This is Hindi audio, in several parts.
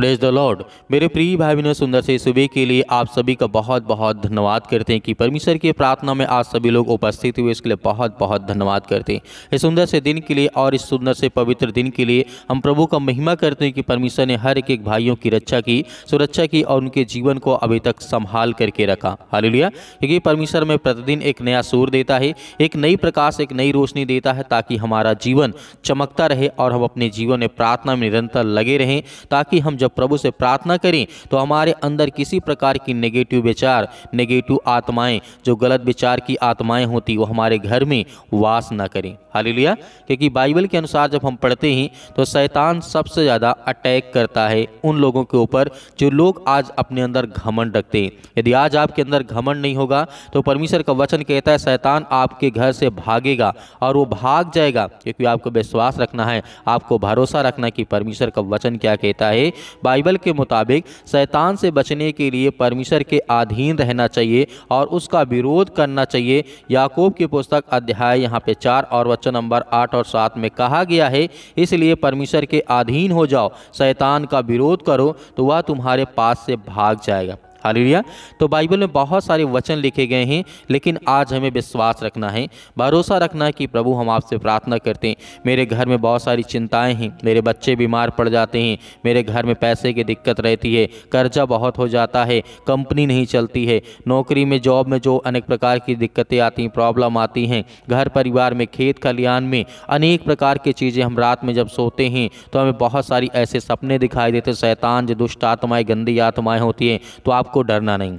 Praise the Lord. मेरे प्रिय भाई बहनों, सुंदर से सुबह के लिए आप सभी का बहुत बहुत धन्यवाद करते हैं कि परमेश्वर की प्रार्थना में आज सभी लोग उपस्थित हुए, इसके लिए बहुत बहुत धन्यवाद करते हैं। इस सुंदर से दिन के लिए और इस सुंदर से पवित्र दिन के लिए हम प्रभु का महिमा करते हैं कि परमेश्वर ने हर एक भाइयों की रक्षा की, सुरक्षा की और उनके जीवन को अभी तक संभाल करके रखा। हालेलुया। क्योंकि परमेश्वर में प्रतिदिन एक नया सूर देता है, एक नई प्रकाश, एक नई रोशनी देता है, ताकि हमारा जीवन चमकता रहे और हम अपने जीवन में प्रार्थना में निरंतर लगे रहें, ताकि हम जब प्रभु से प्रार्थना करें तो हमारे अंदर किसी प्रकार की नेगेटिव विचार, नेगेटिव आत्माएं, जो गलत विचार की आत्माएं होती, वो हमारे घर में वास ना करें। हालेलुया। क्योंकि बाइबल के अनुसार जब हम पढ़ते हैं तो शैतान सबसे ज़्यादा अटैक करता है उन लोगों के ऊपर जो लोग आज अपने अंदर घमंड रखते हैं। यदि आज आपके अंदर घमंड नहीं होगा तो परमेश्वर का वचन कहता है शैतान आपके घर से भागेगा और वो भाग जाएगा। क्योंकि आपको विश्वास रखना है, आपको भरोसा रखना कि परमेश्वर का वचन क्या कहता है। बाइबल के मुताबिक शैतान से बचने के लिए परमेश्वर के अधीन रहना चाहिए और उसका विरोध करना चाहिए। याकूब की पुस्तक अध्याय यहाँ पे 4 और वचन नंबर 8 और 7 में कहा गया है, इसलिए परमेश्वर के अधीन हो जाओ, शैतान का विरोध करो तो वह तुम्हारे पास से भाग जाएगा। हालेलुया। तो बाइबल में बहुत सारे वचन लिखे गए हैं, लेकिन आज हमें विश्वास रखना है, भरोसा रखना है कि प्रभु हम आपसे प्रार्थना करते हैं। मेरे घर में बहुत सारी चिंताएं हैं, मेरे बच्चे बीमार पड़ जाते हैं, मेरे घर में पैसे की दिक्कत रहती है, कर्जा बहुत हो जाता है, कंपनी नहीं चलती है, नौकरी में, जॉब में जो अनेक प्रकार की दिक्कतें आती हैं, प्रॉब्लम आती हैं, घर परिवार में, खेत खलिहान में अनेक प्रकार की चीज़ें। हम रात में जब सोते हैं तो हमें बहुत सारी ऐसे सपने दिखाई देते, शैतान जो दुष्ट आत्माएं, गंदी आत्माएं होती हैं। तो आपको डरना नहीं,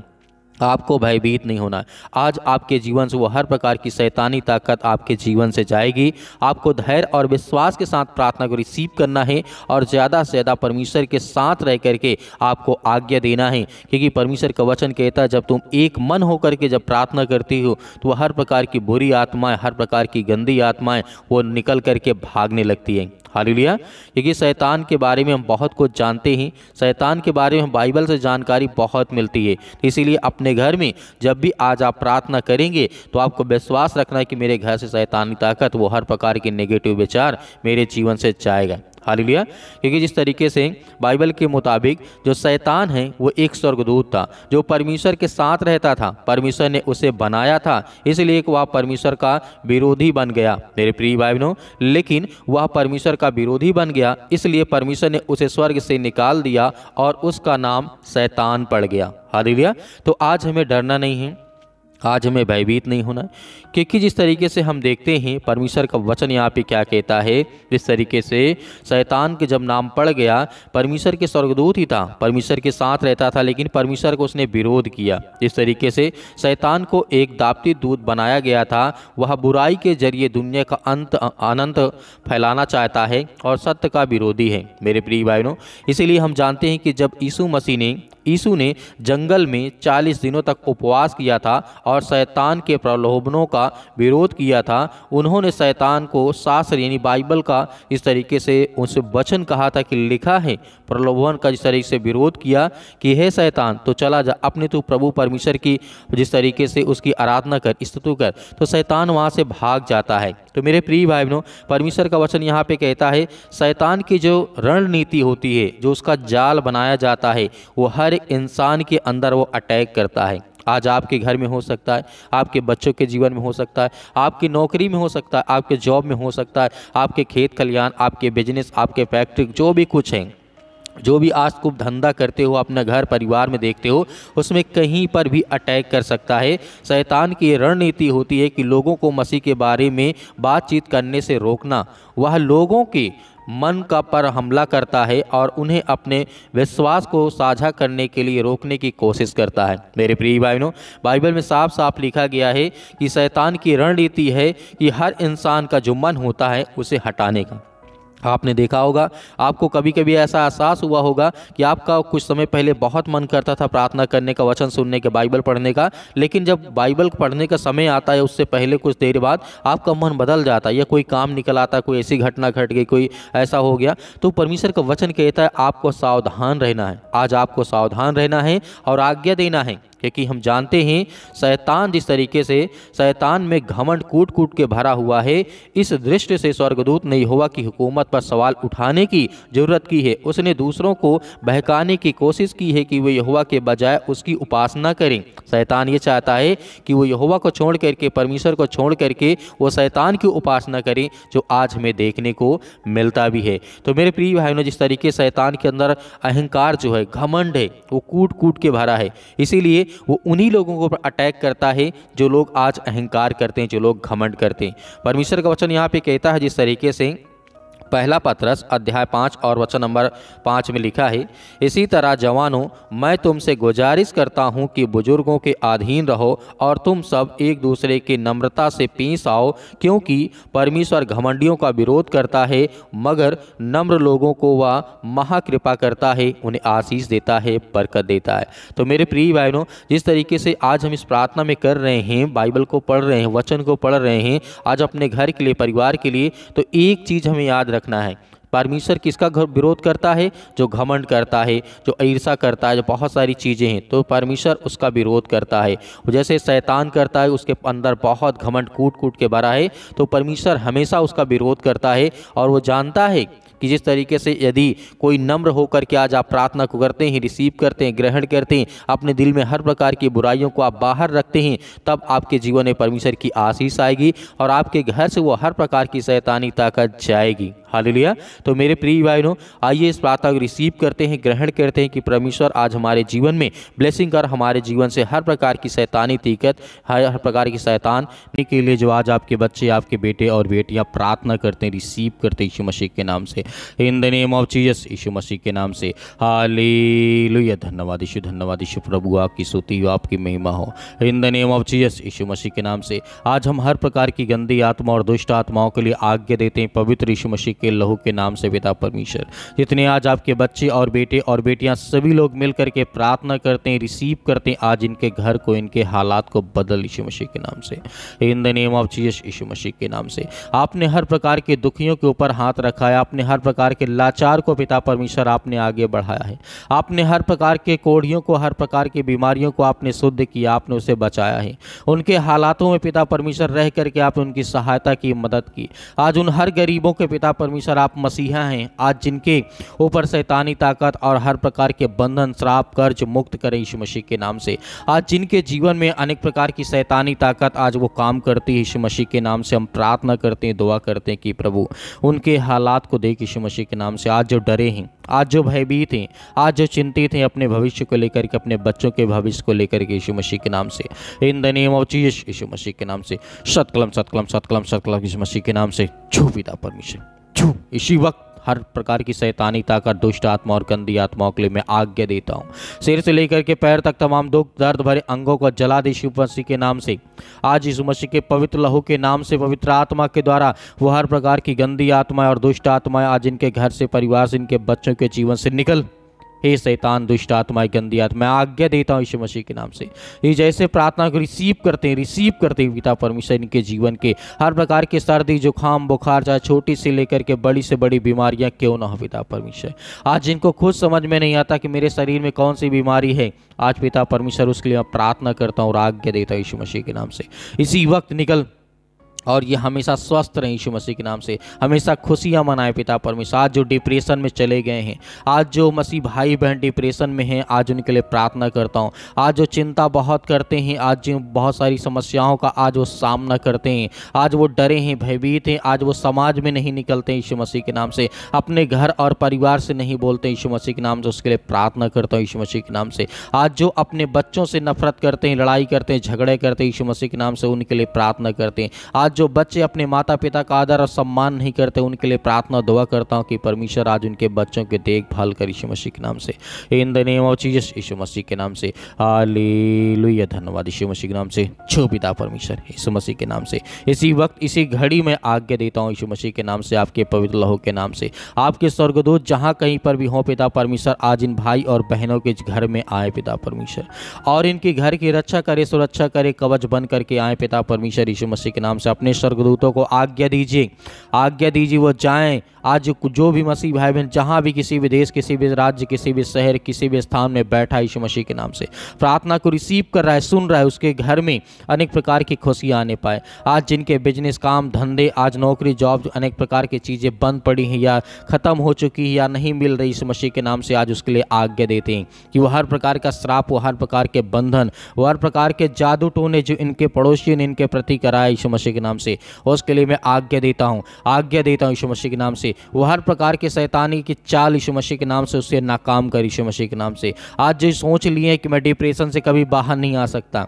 आपको भयभीत नहीं होना। आज आपके जीवन से वो हर प्रकार की शैतानी ताकत आपके जीवन से जाएगी। आपको धैर्य और विश्वास के साथ प्रार्थना को रिसीव करना है और ज़्यादा से ज़्यादा परमेश्वर के साथ रह करके आपको आज्ञा देना है। क्योंकि परमेश्वर का वचन कहता है जब तुम एक मन होकर के जब प्रार्थना करती हो तो वह हर प्रकार की बुरी आत्माएं, हर प्रकार की गंदी आत्माएं वो निकल करके भागने लगती हैं। हालेलुया। क्योंकि शैतान के बारे में हम बहुत कुछ जानते हैं, शैतान के बारे में हम बाइबल से जानकारी बहुत मिलती है। इसीलिए अपने घर में जब भी आज आप प्रार्थना करेंगे तो आपको विश्वास रखना है कि मेरे घर से शैतानी ताकत, वो हर प्रकार के नेगेटिव विचार मेरे जीवन से जाएगा। हालेलुया। क्योंकि जिस तरीके से बाइबल के मुताबिक जो शैतान है वो एक स्वर्गदूत था जो परमेश्वर के साथ रहता था, परमेश्वर ने उसे बनाया था, इसलिए वह परमेश्वर का विरोधी बन गया मेरे प्रिय भाई बहनों। लेकिन वह परमेश्वर का विरोधी बन गया, इसलिए परमेश्वर ने उसे स्वर्ग से निकाल दिया और उसका नाम शैतान पड़ गया। हालेलुया। तो आज हमें डरना नहीं है, आज हमें भयभीत नहीं होना है। क्योंकि जिस तरीके से हम देखते हैं परमेश्वर का वचन यहाँ पे क्या कहता है, जिस तरीके से शैतान के जब नाम पड़ गया, परमेश्वर के स्वर्गदूत ही था, परमेश्वर के साथ रहता था, लेकिन परमेश्वर को उसने विरोध किया। जिस तरीके से शैतान को एक दापती दूत बनाया गया था, वह बुराई के जरिए दुनिया का अनंत फैलाना चाहता है और सत्य का विरोधी है मेरे प्रिय भाई बहनों। इसीलिए हम जानते हैं कि जब यीशु ने जंगल में 40 दिनों तक उपवास किया था और शैतान के प्रलोभनों का विरोध किया था, उन्होंने शैतान को शास्त्र यानी बाइबल का इस तरीके से उनसे वचन कहा था कि लिखा है, प्रलोभन का जिस तरीके से विरोध किया कि हे शैतान तो चला जा, अपने तू प्रभु परमेश्वर की जिस तरीके से उसकी आराधना कर, स्तुति कर, तो शैतान वहाँ से भाग जाता है। तो मेरे प्रिय भाई बहनों, परमेश्वर का वचन यहाँ पे कहता है शैतान की जो रणनीति होती है, जो उसका जाल बनाया जाता है, वो हर इंसान के अंदर वो अटैक करता है। आज आपके घर में हो सकता है, आपके बच्चों के जीवन में हो सकता है, आपकी नौकरी में हो सकता है, आपके जॉब में हो सकता है, आपके खेत खलिहान, आपके बिजनेस, आपके फैक्ट्री, जो भी कुछ है, जो भी आज खूब धंधा करते हो, अपना घर परिवार में देखते हो, उसमें कहीं पर भी अटैक कर सकता है। शैतान की ये रणनीति होती है कि लोगों को मसीह के बारे में बातचीत करने से रोकना। वह लोगों के मन का पर हमला करता है और उन्हें अपने विश्वास को साझा करने के लिए रोकने की कोशिश करता है मेरे प्रिय भाई बहनों। बाइबल में साफ साफ लिखा गया है कि शैतान की रणनीति है कि हर इंसान का जो मन होता है उसे हटाने का। आपने देखा होगा, आपको कभी कभी ऐसा एहसास हुआ होगा कि आपका कुछ समय पहले बहुत मन करता था प्रार्थना करने का, वचन सुनने के, बाइबल पढ़ने का, लेकिन जब बाइबल पढ़ने का समय आता है उससे पहले कुछ देर बाद आपका मन बदल जाता है, या कोई काम निकल आता, कोई ऐसी घटना घट गई, कोई ऐसा हो गया। तो परमेश्वर का वचन कहता है आपको सावधान रहना है। आज आपको सावधान रहना है और आज्ञा देना है क्योंकि हम जानते हैं शैतान जिस तरीके से शैतान में घमंड कूट कूट के भरा हुआ है, इस दृष्टि से स्वर्गदूत ने यहोवा की हुकूमत पर सवाल उठाने की जरूरत की है। उसने दूसरों को बहकाने की कोशिश की है कि वो यहोवा के बजाय उसकी उपासना करें। शैतान ये चाहता है कि वो यहोवा को छोड़ करके, परमेश्वर को छोड़ करके वो शैतान की उपासना करें, जो आज हमें देखने को मिलता भी है। तो मेरे प्रिय भाइयों, जिस तरीके शैतान के अंदर अहंकार जो है, घमंड है, वो कूट कूट के भरा है, इसीलिए वो उन्हीं लोगों को अटैक करता है जो लोग आज अहंकार करते हैं, जो लोग घमंड करते हैं। परमेश्वर का वचन यहाँ पे कहता है जिस तरीके से पहला पतरस अध्याय 5 और वचन नंबर 5 में लिखा है, इसी तरह जवानों, मैं तुमसे गुजारिश करता हूं कि बुजुर्गों के अधीन रहो और तुम सब एक दूसरे की नम्रता से पेश आओ, क्योंकि परमेश्वर घमंडियों का विरोध करता है, मगर नम्र लोगों को वह महाकृपा करता है, उन्हें आशीष देता है, बरकत देता है। तो मेरे प्रिय भाइयों, जिस तरीके से आज हम इस प्रार्थना में कर रहे हैं, बाइबल को पढ़ रहे हैं, वचन को पढ़ रहे हैं, आज अपने घर के लिए, परिवार के लिए, तो एक चीज़ हमें याद रखना है, परमेश्वर किसका विरोध करता है? जो घमंड करता है, जो ईर्ष्या करता है, जो बहुत सारी चीज़ें हैं, तो परमेश्वर उसका विरोध करता है। जैसे शैतान करता है, उसके अंदर बहुत घमंड कूट कूट के भरा है, तो परमेश्वर हमेशा उसका विरोध करता है। और वो जानता है कि जिस तरीके से यदि कोई नम्र होकर के आज आप प्रार्थना को करते हैं, रिसीव करते हैं, ग्रहण करते हैं, अपने दिल में हर प्रकार की बुराइयों को आप बाहर रखते हैं, तब आपके जीवन में परमेश्वर की आशीष आएगी और आपके घर से वो हर प्रकार की शैतानी ताकत जाएगी। हालेलुया। तो मेरे प्रिय भाइयों, आइए इस प्रार्थना को रिसीव करते हैं, ग्रहण करते हैं कि परमेश्वर आज हमारे जीवन में ब्लेसिंग कर, हमारे जीवन से हर प्रकार की शैतानी ताकत, हर प्रकार की शैतान के लिए जो आज आपके बच्चे, आपके बेटे और बेटियां प्रार्थना करते हैं, रिसीव करते हैं यीशु मसीह के नाम से, in the name of Jesus, Yeshu Masih के नाम से। हालेलुया। धन्यवाद यीशु, धन्यवाद यीशु प्रभु, आपकी स्तुति हो, आपकी महिमा हो, in the name of Jesus, Yeshu Masih के नाम से। आज हम हर प्रकार की गंदी आत्मा और दुष्ट आत्माओं के लिए आज्ञा देते हैं पवित्र यीशु मसीह के लहू के नाम से। पिता परमेश्वर, जितने आज आपके बच्चे और बेटे और बेटियां सभी लोग मिलकर के प्रार्थना करते हैं, रिसीव करते हैं, आज इनके घर को, इनके हालात को बदल यीशु मसीह के नाम से, in the name of Jesus, Yeshu Masih के नाम से। आपने हर प्रकार के दुखियों के ऊपर हाथ रखा है, आपने हर प्रकार के लाचार को पिता परमेश्वर आपने आगे बढ़ाया है, आपने हर प्रकार के कोढ़ियों को, हर प्रकार की बीमारियों को आपने शुद्ध किया, आपने उसे बचाया है। उनके हालातों में पिता परमेश्वर रह करके आपने उनकी सहायता की, मदद की। आज उन हर गरीबों के पिता परमेश्वर आप मसीहा हैं, आज जिनके ऊपर शैतानी ताकत और हर प्रकार के बंधन, श्राप, कर्ज मुक्त करें यीशु मसीह के नाम से। आज जिनके जीवन में अनेक प्रकार की शैतानी ताकत आज वो काम करती है, यीशु मसीह के नाम से हम प्रार्थना करते हैं, दुआ करते हैं कि प्रभु उनके हालात को देख यीशु मसीह के नाम से। आज जो डरे हैं, आज जो भयभीत हैं, आज जो चिंतित हैं अपने भविष्य को लेकर के, अपने बच्चों के भविष्य को लेकर के, यीशु मसीह के नाम से, in the name of Jesus, Yeshu Masih के नाम से, सतकलम सतकलम सतकलम सतकलम यीशु मसीह के नाम से। छू पिता परमेश्वर, छू इसी वक्त हर प्रकार की शैतानी ताकत, दुष्ट आत्मा और गंदी आत्माओं के लिए मैं आज्ञा देता हूँ। सिर से लेकर के पैर तक तमाम दुख दर्द भरे अंगों को जला दे यीशु मसीह के नाम से। आज यीशु मसीह के पवित्र लहू के नाम से, पवित्र आत्मा के द्वारा वो हर प्रकार की गंदी आत्माएं और दुष्ट आत्माएं आज इनके घर से, परिवार से, इनके बच्चों के जीवन से निकल। हे शैतान, दुष्ट आत्माएं, गंदी आत्मा, मैं आज्ञा देता हूँ यीशु मसीह के नाम से। ये जैसे प्रार्थना को रिसीव करते हैं पिता परमेश्वर, इनके जीवन के हर प्रकार के सर्दी, जुकाम, बुखार, चाहे छोटी से लेकर के बड़ी से बड़ी बीमारियां क्यों ना हो पिता परमेश्वर, आज जिनको खुद समझ में नहीं आता कि मेरे शरीर में कौन सी बीमारी है, आज पिता परमेश्वर उसके लिए मैं प्रार्थना करता हूँ और आज्ञा देता हूँ यीशु मसीह के नाम से। इसी वक्त निकल और ये हमेशा स्वस्थ रहें यीशु मसीह के नाम से, हमेशा खुशियाँ मनाएं पिता परमेश्वर। आज जो डिप्रेशन में चले गए हैं, आज जो मसीह भाई बहन डिप्रेशन में हैं, आज उनके लिए प्रार्थना करता हूँ। आज जो चिंता बहुत करते हैं, आज जो बहुत सारी समस्याओं का आज वो सामना करते हैं, आज वो डरे हैं, भयभीत हैं, आज वो समाज में नहीं निकलते हैं यीशु मसीह के नाम से, अपने घर और परिवार से नहीं बोलते यीशु मसीह के नाम से, उसके लिए प्रार्थना करता हूँ यीशु मसीह के नाम से। आज जो अपने बच्चों से नफरत करते हैं, लड़ाई करते हैं, झगड़े करते हैं यीशु मसीह के नाम से, उनके लिए प्रार्थना करते हैं। आज जो बच्चे अपने माता पिता का आदर और सम्मान नहीं करते, उनके लिए प्रार्थना दुआ करता हूं कि परमेश्वर आज उनके बच्चों की देखभाल कर यीशु मसीह के नाम से, in the name of Jesus, Yeshu Masih के नाम से। हालेलुया। धन्यवाद यीशु मसीह के नाम से। छो पिता परमेश्वर, यीशु मसीह के नाम से। इसी वक्त, इसी घड़ी में आज्ञा देता हूं यीशु मसीह के नाम से, आपके पवित्र लहू के नाम से। आपके स्वर्गदूत जहां कहीं पर भी हो पिता परमेश्वर, आज इन भाई और बहनों के घर में आए पिता परमेश्वर, और इनके घर की रक्षा करे, सुरक्षा करे, कवच बन करके आए पिता परमेश्वर यीशु मसीह के नाम से। अपने स्वर्गदूतों को आज्ञा दीजिए वो जाएं आज जो भी मसीह भाई बहन जहाँ भी किसी भी देश, किसी भी राज्य, किसी भी शहर, किसी भी स्थान में बैठा यीशु मसीह के नाम से प्रार्थना को रिसीव कर रहा है, सुन रहा है, उसके घर में अनेक प्रकार की खुशियाँ आने पाए। आज जिनके बिजनेस, काम धंधे, आज नौकरी, जॉब, अनेक प्रकार की चीज़ें बंद पड़ी हैं या ख़त्म हो चुकी है या नहीं मिल रही, यीशु मसीह के नाम से आज उसके लिए आज्ञा देते हैं कि वो हर प्रकार का श्राप, वो हर प्रकार के बंधन, वो हर प्रकार के जादू टोने जो इनके पड़ोसी ने इनके प्रति कराए यीशु मसीह के नाम से, उसके लिए मैं आज्ञा देता हूँ यीशु मसीह के नाम से। वो हर प्रकार के शैतानी की चाल यीशु मसीह के नाम से उससे नाकाम कर यीशु मसीह के नाम से। आज जो सोच लिए कि मैं डिप्रेशन से कभी बाहर नहीं आ सकता,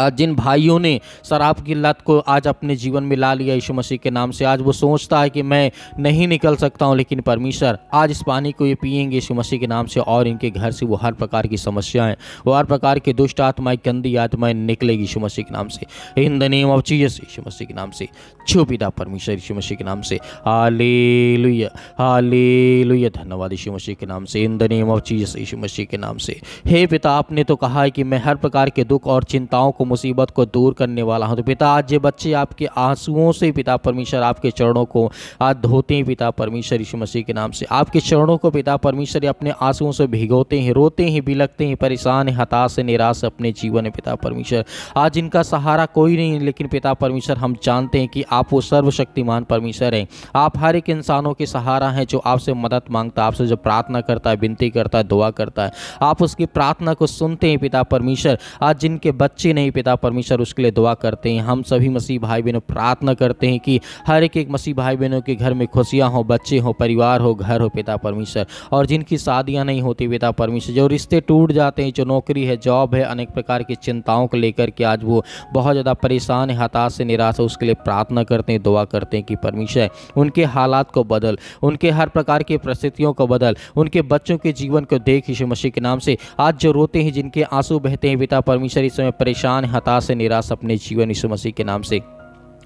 आज जिन भाइयों ने शराब की लत को आज अपने जीवन में ला लिया यीशु मसीह के नाम से, आज वो सोचता है कि मैं नहीं निकल सकता हूँ, लेकिन परमेश्वर आज इस पानी को ये पिएंगे यीशु मसीह के नाम से और इनके घर से वो हर प्रकार की समस्याएं, वो हर प्रकार की दुष्ट आत्माएं, गंदी आत्माएं निकलेगी यीशु मसीह के नाम से, in the name of Jesus Yeshu Masih के नाम से। छो पिता परमेश्वर यीशु मसीह के नाम से, हालेलुया हालेलुया, धन्यवाद यीशु मसीह के नाम से, in the name of Jesus Yeshu Masih के नाम से। हे पिता, आपने तो कहा है कि मैं हर प्रकार के दुख और चिंताओं को, मुसीबत को दूर करने वाला हूं। तो पिता, आज ये बच्चे आपके आंसुओं से पिता परमेश्वर आपके चरणों को आज धोते हैं पिता परमेश्वर यीशु मसीह के नाम से, आपके चरणों को पिता परमेश्वर अपने आंसुओं से भिगोते हैं, रोते हैं, बिलखते हैं, परेशान हैं, हताश, निराश अपने जीवन में पिता परमेश्वर। आज इनका सहारा कोई नहीं, लेकिन पिता परमेश्वर हम जानते हैं कि आप वो सर्वशक्तिमान परमेश्वर हैं। आप हर एक इंसानों के सहारा हैं जो आपसे मदद मांगता है, आपसे जो प्रार्थना करता है, विनती करता है, दुआ करता है, आप उसकी प्रार्थना को सुनते हैं पिता परमेश्वर। आज जिनके बच्चे नहीं पिता परमेश्वर, उसके लिए दुआ करते हैं। हम सभी मसीह भाई बहनों प्रार्थना करते हैं कि हर एक मसीह भाई बहनों के घर में खुशियां हो, बच्चे हो, परिवार हो, घर हो पिता परमेश्वर। और जिनकी शादियां नहीं होती पिता परमेश्वर, जो रिश्ते टूट जाते हैं, जो नौकरी है, जॉब है, अनेक प्रकार की चिंताओं को लेकर के आज वो बहुत ज़्यादा परेशान है, हताश से, निराश है, उसके लिए प्रार्थना करते हैं, दुआ करते हैं कि परमेश्वर उनके हालात को बदल, उनके हर प्रकार की परिस्थितियों को बदल, उनके बच्चों के जीवन को देख यीशु मसीह के नाम से। आज जो रोते हैं, जिनके आंसू बहते हैं पिता परमेश्वर, इस समय परेशान, हताश से, निराश अपने जीवन यीशु मसीह के नाम से।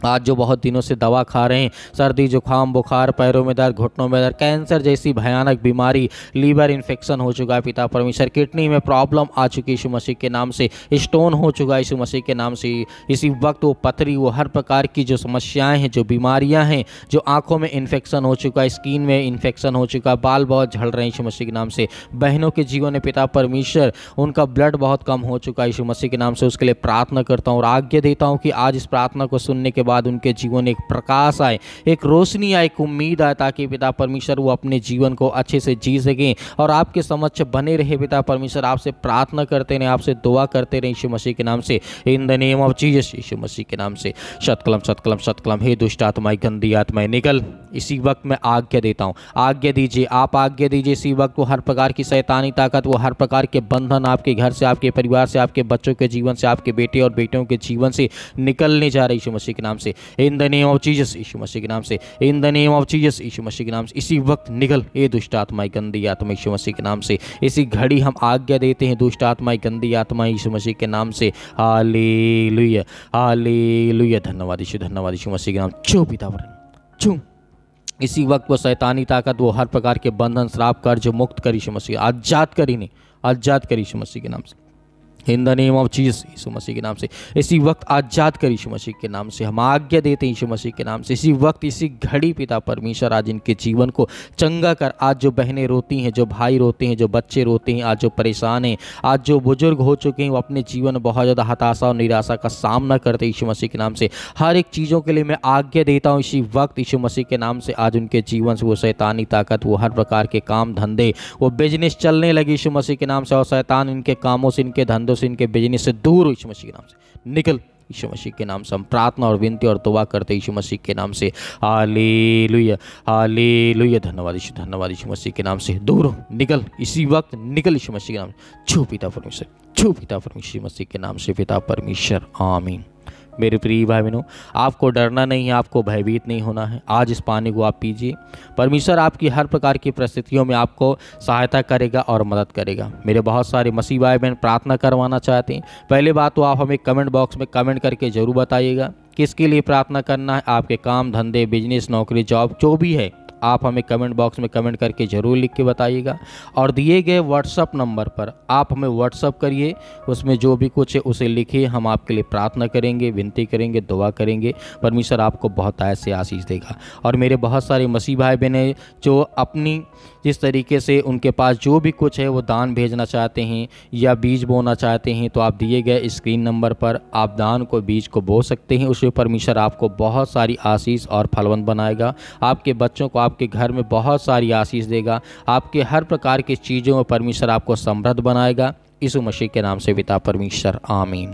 आज जो बहुत दिनों से दवा खा रहे हैं, सर्दी, जुकाम, बुखार, पैरों में दर्द, घुटनों में दर्द, कैंसर जैसी भयानक बीमारी, लीवर इन्फेक्शन हो चुका है पिता परमेश्वर, किडनी में प्रॉब्लम आ चुकी है यीशु मसीह के नाम से, स्टोन हो चुका है यीशु मसीह के नाम से, इसी वक्त वो पथरी, वो हर प्रकार की जो समस्याएं हैं, जो बीमारियां हैं, जो आंखों में इन्फेक्शन हो चुका है, स्किन में इन्फेक्शन हो चुका है, बाल बहुत झड़ रहे हैं यीशु मसीह के नाम से, बहनों के जीवन में पिता परमेश्वर उनका ब्लड बहुत कम हो चुका है यीशु मसीह के नाम से, उसके लिए प्रार्थना करता हूँ और आज्ञा देता हूँ कि आज इस प्रार्थना को सुनने के बाद उनके जीवन एक प्रकाश आए, एक रोशनी आए, एक उम्मीद आए, ताकि पिता परमेश्वर वो अपने जीवन को अच्छे से जी सकें और आपके समक्ष बने रहे पिता परमेश्वर। आपसे प्रार्थना करते रहे, आपसे दुआ करते रहे यीशु मसीह के नाम से, in the name of Jesus Yeshu Masih के नाम से। शतकलम शतकलम शतकलम, हे दुष्ट आत्माएं, गंदी आत्माएं निकल, इसी वक्त मैं आज्ञा देता हूँ, आज्ञा दीजिए, आप आज्ञा दीजिए इसी वक्त। वो हर प्रकार की शैतानी ताकत, वो हर प्रकार के बंधन आपके घर से, आपके परिवार से, आपके बच्चों के जीवन से, आपके बेटे और बेटियों के जीवन से निकलने जा रहे यीशु मसीह के नाम से, in the name of Jesus Yeshu Masih के नाम से, in the name of Jesus Yeshu Masih के नाम से। इसी वक्त निकल ये दुष्ट आत्माएं, गंदी आत्मा यीशु मसीह के नाम से। इसी घड़ी हम आज्ञा देते हैं दुष्ट आत्माएं, गंदी आत्माएं यीशु मसीह के नाम से। हालेलुया हालेलुया, धन्यवाद यीशु मसीह के नाम। छू पिता वरन छू, इसी वक्त वो शैतानी ताकत, वो हर प्रकार के बंधन, श्राप, कर्ज मुक्त कर यीशु मसीह, आजाद कर इन्हें, आजाद कर यीशु मसीह के नाम से, in the name of Jesus Yeshu Masih के नाम से। इसी वक्त आजाद कर यीशु मसीह के नाम से, हम आज्ञा देते हैं यीशु मसीह के नाम से। इसी वक्त, इसी घड़ी पिता परमेश्वर आज इनके जीवन को चंगा कर। आज जो बहनें रोती हैं, जो भाई रोते हैं, जो बच्चे रोते हैं, आज जो परेशान हैं, आज जो बुजुर्ग हो चुके हैं, वो अपने जीवन में बहुत ज़्यादा हताशा और निराशा का सामना करते हैं यीशु मसीह के नाम से। हर एक चीज़ों के लिए मैं आज्ञा देता हूँ इसी वक्त यीशु मसीह के नाम से। आज उनके जीवन से वो शैतानी ताकत, वो हर प्रकार के काम धंधे, वो बिजनेस चलने लगे यीशु मसीह के नाम से, और शैतान इनके कामों से, इनके धंधों से, इनके बिजनेस से दूर यीशु मसीह के नाम से निकल। यीशु मसीह के नाम से हम प्रार्थना और विनती और दुआ करते यीशु मसीह के नाम से। हालेलुया हालेलुया, धन्यवाद यीशु मसीह के नाम से। दूर निकल, इसी वक्त निकल यीशु मसीह के नाम से। छू पिता परमेश्वर, छू पिता परमेश्वर मसीह के नाम से, पिता परमेश्वर, आमीन। मेरे प्रिय भाई बहनों, आपको डरना नहीं है, आपको भयभीत नहीं होना है। आज इस पानी को आप पीजिए, परमेश्वर आपकी हर प्रकार की परिस्थितियों में आपको सहायता करेगा और मदद करेगा। मेरे बहुत सारे मसीह भाई बहन प्रार्थना करवाना चाहते हैं। पहले बात तो आप हमें कमेंट बॉक्स में कमेंट करके ज़रूर बताइएगा किसके लिए प्रार्थना करना है। आपके काम धंधे, बिजनेस, नौकरी, जॉब जो भी है, आप हमें कमेंट बॉक्स में कमेंट करके ज़रूर लिख के बताइएगा। और दिए गए व्हाट्सअप नंबर पर आप हमें व्हाट्सअप करिए, उसमें जो भी कुछ है उसे लिखिए, हम आपके लिए प्रार्थना करेंगे, विनती करेंगे, दुआ करेंगे। परमेश्वर आपको बहुत ऐसे आशीष देगा। और मेरे बहुत सारे मसीह भाई बहन हैं जो अपनी जिस तरीके से उनके पास जो भी कुछ है वो दान भेजना चाहते हैं या बीज बोना चाहते हैं, तो आप दिए गए स्क्रीन नंबर पर आप दान को बीज को बो सकते हैं। उसमें परमेश्वर आपको बहुत सारी आशीष और फलवंत बनाएगा, आपके बच्चों को आपके घर में बहुत सारी आशीष देगा, आपके हर प्रकार की चीज़ों में परमेश्वर आपको समृद्ध बनाएगा। यीशु मसीह के नाम से पिता परमेश्वर, आमीन।